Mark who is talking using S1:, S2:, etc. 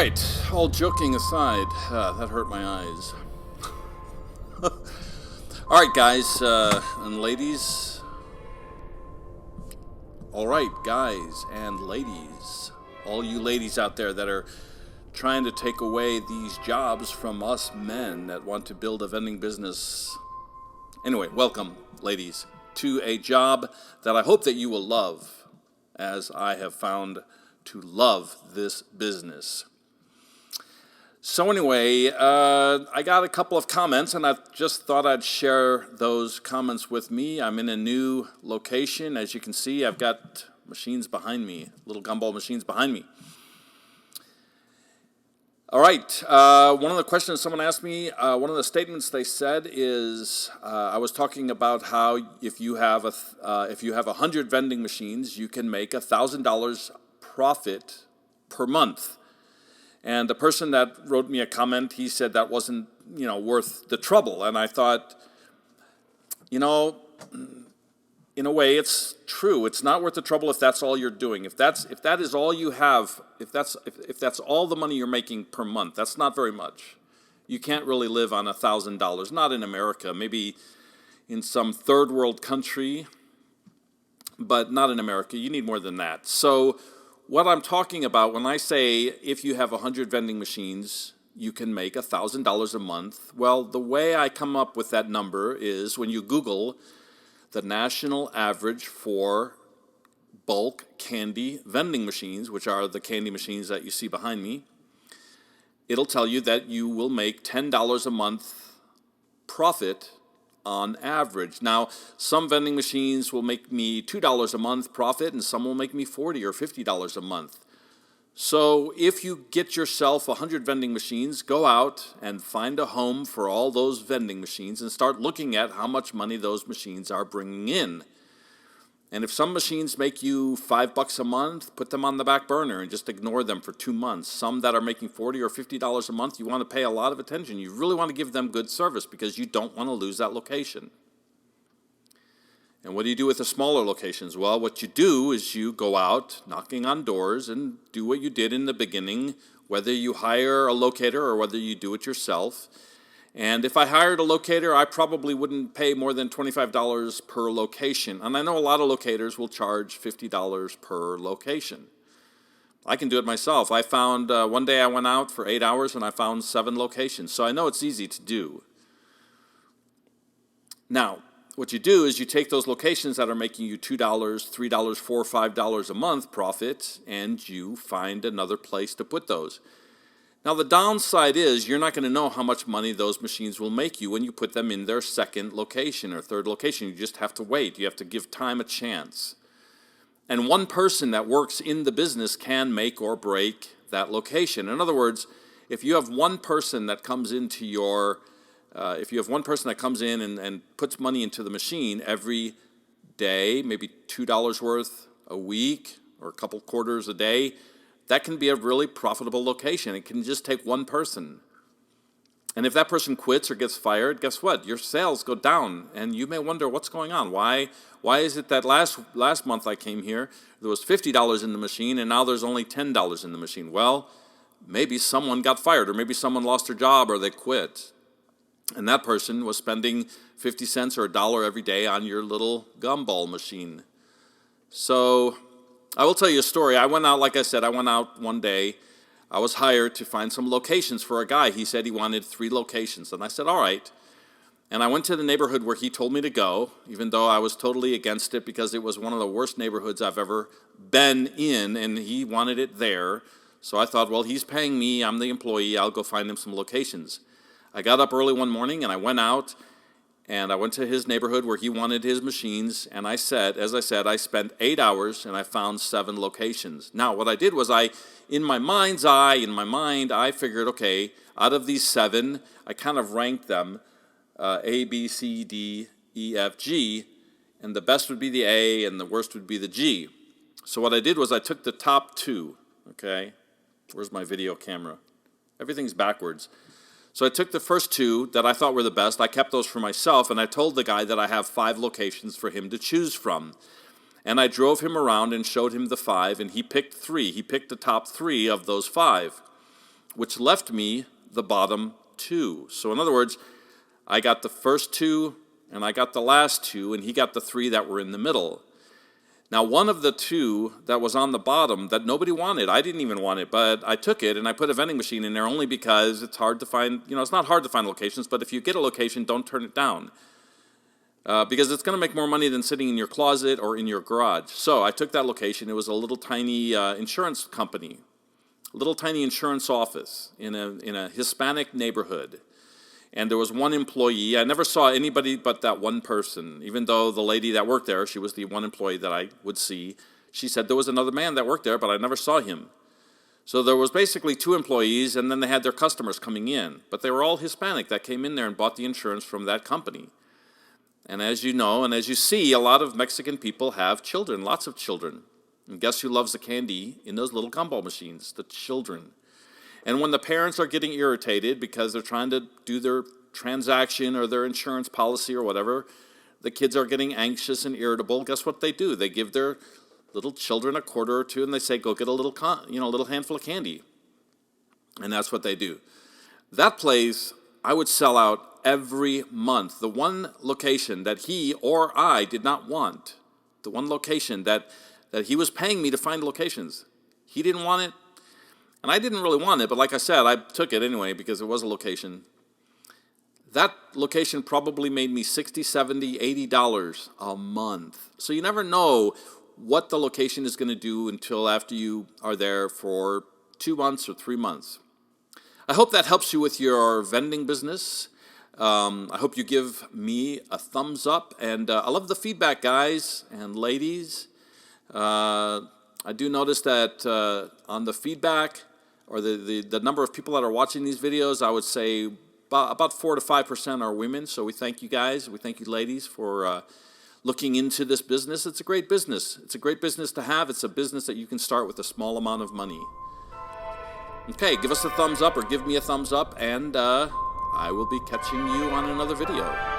S1: right, all joking aside, that hurt my eyes. All right, guys and ladies. All right, guys and ladies. All you ladies out there that are trying to take away these jobs from us men that want to build a vending business. Anyway, welcome, ladies, to a job that I hope that you will love, as I have found to love this business. So anyway, I got a couple of comments, and I just thought I'd share those comments with me. I'm in a new location. As you can see, I've got machines behind me, little gumball machines behind me. All right, one of the questions someone asked me, one of the statements they said is, I was talking about how if you have 100 vending machines, you can make $1,000 profit per month. And the person that wrote me a comment, he said that wasn't, worth the trouble. And I thought, in a way, it's true. It's not worth the trouble if that's all you're doing. If that is all you have, if that's all the money you're making per month, that's not very much. You can't really live on $1,000. Not in America. Maybe in some third world country, but not in America. You need more than that. So what I'm talking about when I say if you have 100 vending machines, you can make $1,000 a month. Well, the way I come up with that number is when you Google the national average for bulk candy vending machines, which are the candy machines that you see behind me, it'll tell you that you will make $10 a month profit on average. Now, some vending machines will make me $2 a month profit, and some will make me $40 or $50 a month. So if you get yourself 100 vending machines, go out and find a home for all those vending machines and start looking at how much money those machines are bringing in. And if some machines make you $5 a month, put them on the back burner and just ignore them for 2 months. Some that are making $40 or $50 a month, you want to pay a lot of attention. You really want to give them good service because you don't want to lose that location. And what do you do with the smaller locations? Well, what you do is you go out knocking on doors and do what you did in the beginning, whether you hire a locator or whether you do it yourself. And if I hired a locator, I probably wouldn't pay more than $25 per location. And I know a lot of locators will charge $50 per location. I can do it myself. I found, one day I went out for 8 hours and I found 7 locations. So I know it's easy to do. Now, what you do is you take those locations that are making you $2, $3, $4, $5 a month profit, and you find another place to put those. Now, the downside is you're not going to know how much money those machines will make you when you put them in their second location or third location. You just have to wait. You have to give time a chance. And one person that works in the business can make or break that location. In other words, if you have one person that comes into and puts money into the machine every day, maybe $2 worth a week or a couple quarters a day, that can be a really profitable location. It can just take one person. And if that person quits or gets fired, guess what? Your sales go down, and you may wonder what's going on. Why is it that last month I came here, there was $50 in the machine, and now there's only $10 in the machine? Well, maybe someone got fired, or maybe someone lost their job, or they quit. And that person was spending 50 cents or $1 every day on your little gumball machine. So I will tell you a story. I went out, like I said, one day. I was hired to find some locations for a guy. He said he wanted 3 locations. And I said, all right. And I went to the neighborhood where he told me to go, even though I was totally against it because it was one of the worst neighborhoods I've ever been in, and he wanted it there. So I thought, well, he's paying me. I'm the employee. I'll go find him some locations. I got up early one morning and I went out and I went to his neighborhood where he wanted his machines, and I spent 8 hours and I found 7 locations. Now, what I did was in my mind, I figured, okay, out of these 7, I kind of ranked them A, B, C, D, E, F, G, and the best would be the A and the worst would be the G. So what I did was I took the top 2, okay? Where's my video camera? Everything's backwards. So I took the first 2 that I thought were the best. I kept those for myself, and I told the guy that I have 5 locations for him to choose from. And I drove him around and showed him the 5, and he picked 3. He picked the top 3 of those 5. which left me the bottom two. So in other words, I got the first two, and I got the last two, and he got the three that were in the middle. Now, one of the two that was on the bottom that nobody wanted, I didn't even want it, but I took it and I put a vending machine in there only because it's hard to find, it's not hard to find locations, but if you get a location, don't turn it down. Because it's going to make more money than sitting in your closet or in your garage. So I took that location. It was a little tiny insurance company, a little tiny insurance office in a Hispanic neighborhood. And there was one employee. I never saw anybody but that one person, even though the lady that worked there, she was the one employee that I would see. She said there was another man that worked there, but I never saw him. So there was basically two employees, and then they had their customers coming in. But they were all Hispanic that came in there and bought the insurance from that company. And as you know, and as you see, a lot of Mexican people have children, lots of children. And guess who loves the candy in those little gumball machines? The children. And when the parents are getting irritated because they're trying to do their transaction or their insurance policy or whatever, the kids are getting anxious and irritable. Guess what they do? They give their little children a quarter or two and they say, go get a little, little handful of candy. And that's what they do. That place, I would sell out every month. The one location that he or I did not want, the one location that he was paying me to find locations, he didn't want it. And I didn't really want it, but like I said, I took it anyway because it was a location. That location probably made me $60, $70, $80 a month. So you never know what the location is going to do until after you are there for 2 months or 3 months. I hope that helps you with your vending business. I hope you give me a thumbs up. And I love the feedback, guys and ladies. I do notice that on the feedback, or the number of people that are watching these videos, I would say about 4 to 5% are women. So we thank you guys. We thank you ladies for looking into this business. It's a great business. It's a great business to have. It's a business that you can start with a small amount of money. Okay, give us a thumbs up or give me a thumbs up, and I will be catching you on another video.